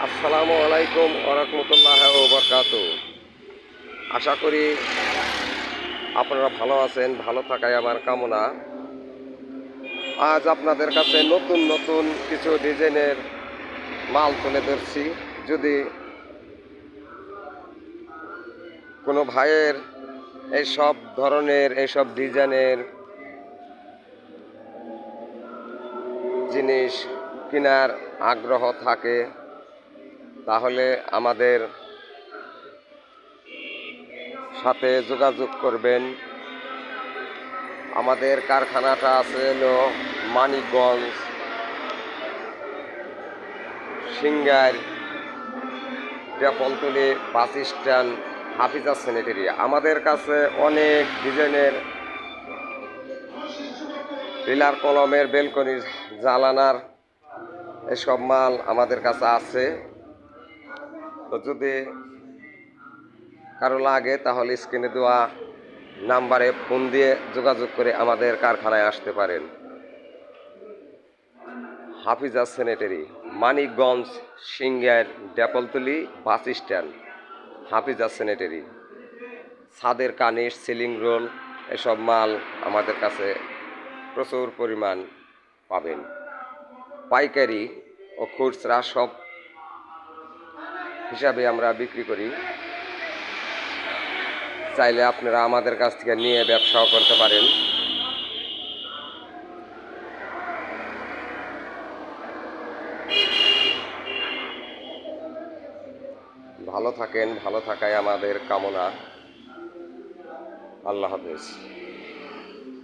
আসসালামু আলাইকুম ওরহমতুল্লাহ ওবরকাতু। আশা করি আপনারা ভালো আছেন, ভালো থাকাই আমার কামনা। আজ আপনাদের কাছে নতুন নতুন কিছু ডিজাইনের মাল তুলে ধরছি। যদি কোনো ভাইয়ের এইসব ধরনের এইসব ডিজাইনের জিনিস কেনার আগ্রহ থাকে তাহলে আমাদের সাথে যোগাযোগ করবেন। আমাদের কারখানাটা আছে হলো Manikganj Singair Depaltali bus stand Hafiza sanitary. আমাদের কাছে অনেক ডিজাইনের পিলার কলমের বেলকনির জালানার এসব মাল আমাদের কাছে আছে। তো যদি কারো লাগে তাহলে স্ক্রিনে দেওয়া নাম্বারে ফোন দিয়ে যোগাযোগ করে আমাদের কারখানায় আসতে পারেন। Hafiza sanitary, Manikganj Singair Depaltali bus stand Hafiza sanitary. ছাদের কানিশ, সিলিং রোল এসব মাল আমাদের কাছে প্রচুর পরিমাণ পাবেন। পাইকারি ও খুচরা সব হিসাবে আমরা বিক্রি করি। চাইলে আপনারা আমাদের কাছ থেকে নিয়ে ব্যবসাও করতে পারেন। ভালো থাকেন, ভালো থাকাই আমাদের কামনা। আল্লাহ হাফেজ।